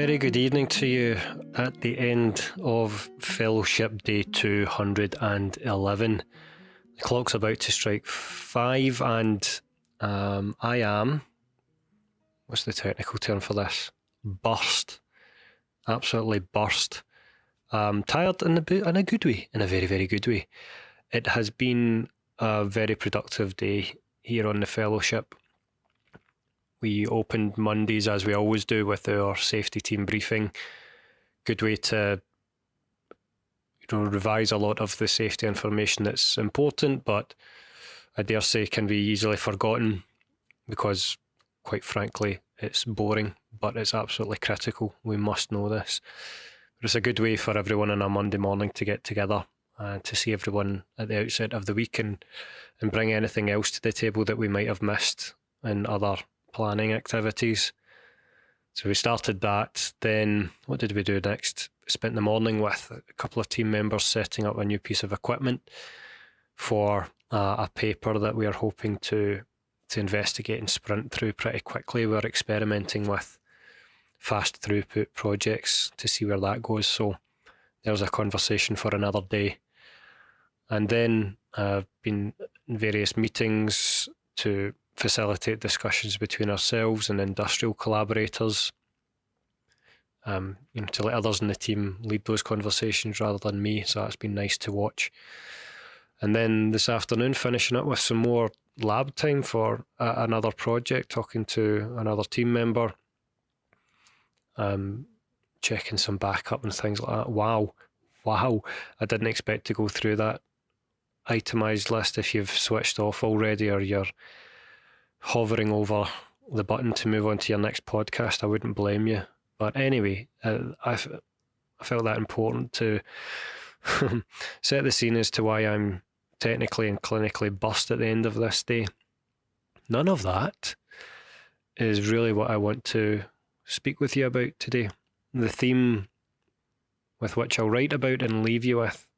very good evening to you at the end of Fellowship Day 211. The clock's about to strike 5 and I am, what's the technical term for this? Burst. Absolutely burst. Tired in a good way, in a very, very good way. It has been a very productive day here on the Fellowship. We opened Mondays, as we always do, with our safety team briefing. Good way to revise a lot of the safety information that's important, but I dare say can be easily forgotten because, quite frankly, it's boring, but it's absolutely critical. We must know this. But it's a good way for everyone on a Monday morning to get together and to see everyone at the outset of the week and bring anything else to the table that we might have missed in other planning activities. So we started that. Then what did we do next? Spent the morning with a couple of team members setting up a new piece of equipment for a paper that we are hoping to investigate and sprint through pretty quickly. We're experimenting with fast throughput projects to see where that goes. So there's a conversation for another day. And then I've been in various meetings to facilitate discussions between ourselves and industrial collaborators, to let others in the team lead those conversations rather than me. So that's been nice to watch. And then this afternoon, finishing up with some more lab time for another project, talking to another team member, checking some backup and things like that. Wow. I didn't expect to go through that itemised list. If you've switched off already or you're hovering over the button to move on to your next podcast, I wouldn't blame you. But anyway, I felt that important to set the scene as to why I'm technically and clinically burst at the end of this day. None of that is really what I want to speak with you about today. The theme with which I'll write about and leave you with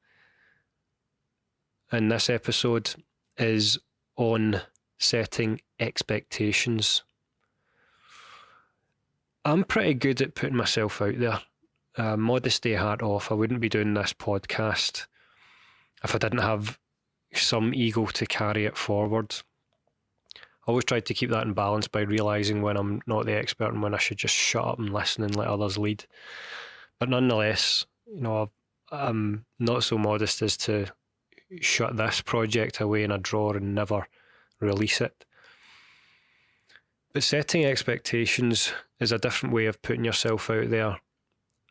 in this episode is on setting expectations. I'm pretty good at putting myself out there. Modesty hat off, I wouldn't be doing this podcast if I didn't have some ego to carry it forward. I always tried to keep that in balance by realising when I'm not the expert and when I should just shut up and listen and let others lead. But nonetheless, I'm not so modest as to shut this project away in a drawer and never release it. But setting expectations is a different way of putting yourself out there,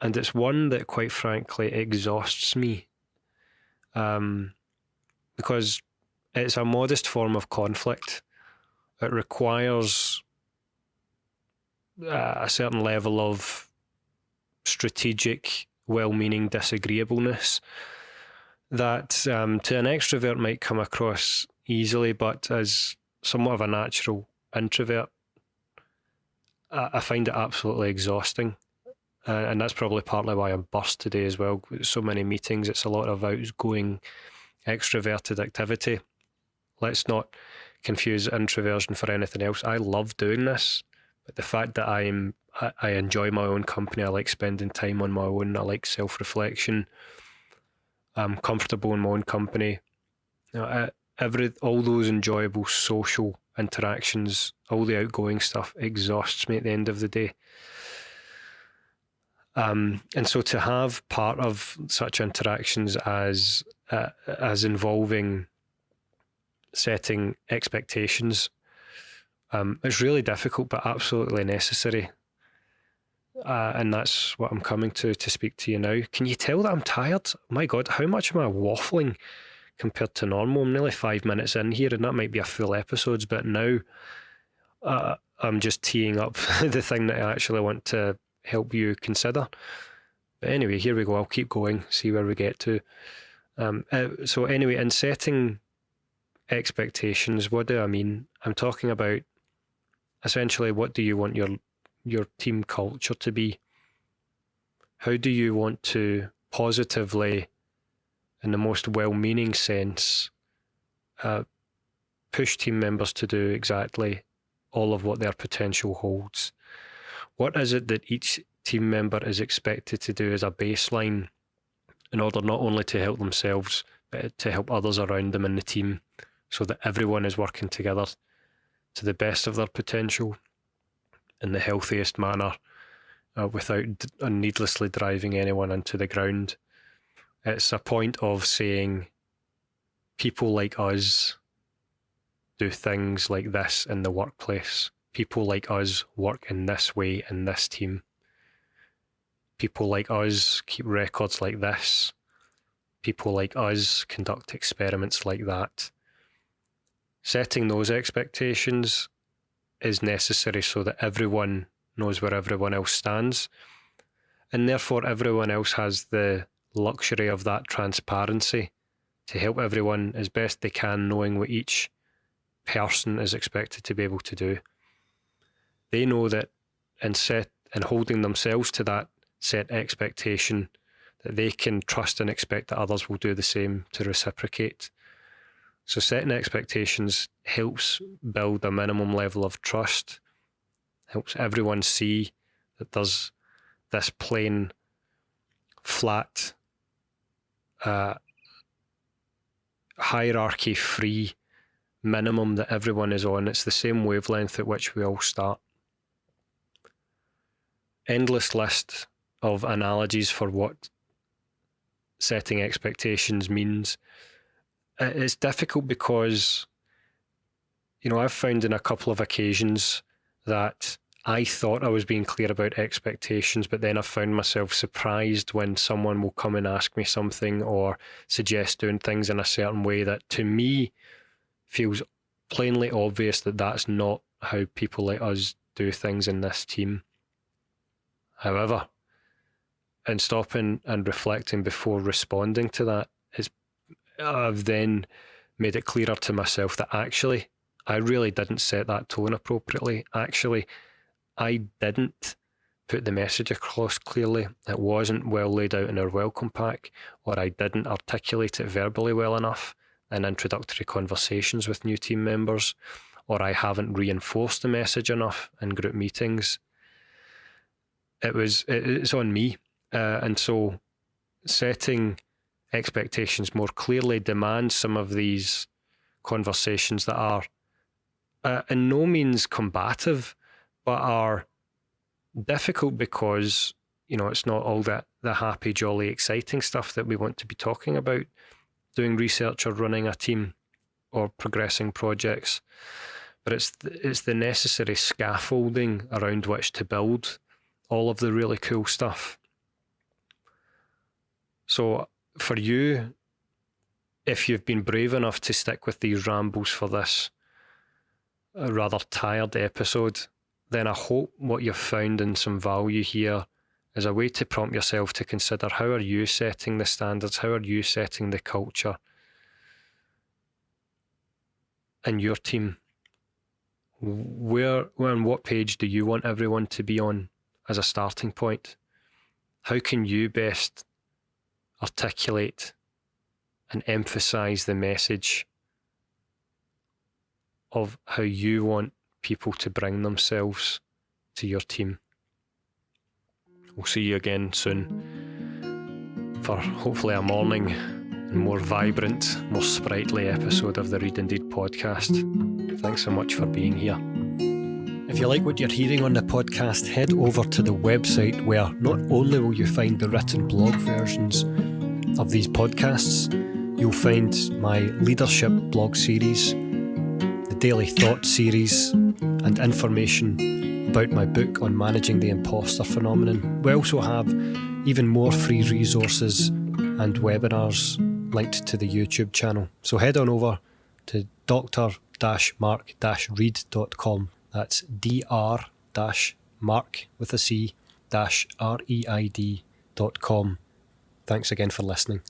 and it's one that, quite frankly, exhausts me, because it's a modest form of conflict. It requires a certain level of strategic, well-meaning disagreeableness that to an extrovert might come across easily, but as somewhat of a natural introvert, I find it absolutely exhausting. And that's probably partly why I'm burst today as well. So many meetings, it's a lot of outgoing, extroverted activity. Let's not confuse introversion for anything else. I love doing this, but the fact that I enjoy my own company, I like spending time on my own, I like self-reflection, I'm comfortable in my own company. All those enjoyable social interactions, all the outgoing stuff exhausts me at the end of the day. And so to have part of such interactions as involving setting expectations, it's really difficult but absolutely necessary. And that's what I'm coming to speak to you now. Can you tell that I'm tired? My God, how much am I waffling compared to normal? I'm nearly 5 minutes in here, and that might be a full episode, but now I'm just teeing up the thing that I actually want to help you consider. But anyway, here we go. I'll keep going, see where we get to. So anyway, in setting expectations, what do I mean? I'm talking about essentially, what do you want your team culture to be? How do you want to positively, in the most well-meaning sense, push team members to do exactly all of what their potential holds? What is it that each team member is expected to do as a baseline in order not only to help themselves, but to help others around them in the team, so that everyone is working together to the best of their potential in the healthiest manner, without needlessly driving anyone into the ground. It's a point of saying people like us do things like this in the workplace. People like us work in this way in this team. People like us keep records like this. People like us conduct experiments like that. Setting those expectations is necessary so that everyone knows where everyone else stands, and therefore everyone else has the luxury of that transparency to help everyone as best they can, knowing what each person is expected to be able to do. They know that in holding themselves to that set expectation, that they can trust and expect that others will do the same to reciprocate. So setting expectations helps build a minimum level of trust, helps everyone see that there's this plain, flat, hierarchy-free minimum that everyone is on. It's the same wavelength at which we all start. Endless list of analogies for what setting expectations means. It's difficult because, I've found in a couple of occasions that I thought I was being clear about expectations, but then I found myself surprised when someone will come and ask me something or suggest doing things in a certain way that to me feels plainly obvious that that's not how people like us do things in this team. However, in stopping and reflecting before responding to that, I've then made it clearer to myself that actually I really didn't set that tone appropriately. Actually, I didn't put the message across clearly. It wasn't well laid out in our welcome pack, or I didn't articulate it verbally well enough in introductory conversations with new team members, or I haven't reinforced the message enough in group meetings. It's on me. And so setting expectations more clearly demands some of these conversations that are in no means combative, but are difficult because, it's not all the happy, jolly, exciting stuff that we want to be talking about, doing research or running a team or progressing projects. But it's the necessary scaffolding around which to build all of the really cool stuff. So for you, if you've been brave enough to stick with these rambles for this rather tired episode, then I hope what you've found in some value here is a way to prompt yourself to consider, how are you setting the standards? How are you setting the culture in your team? Where and what page do you want everyone to be on as a starting point? How can you best articulate and emphasize the message of how you want people to bring themselves to your team? We'll see you again soon for hopefully a morning and more vibrant, more sprightly episode of the Read Indeed podcast. Thanks so much for being here. If you like what you're hearing on the podcast, head over to the website where not only will you find the written blog versions of these podcasts, you'll find my leadership blog series, the daily thought series, and information about my book on managing the imposter phenomenon. We also have even more free resources and webinars linked to the YouTube channel. So head on over to dr-mark-reid.com. That's dr-mark with a C -reid.com. Thanks again for listening.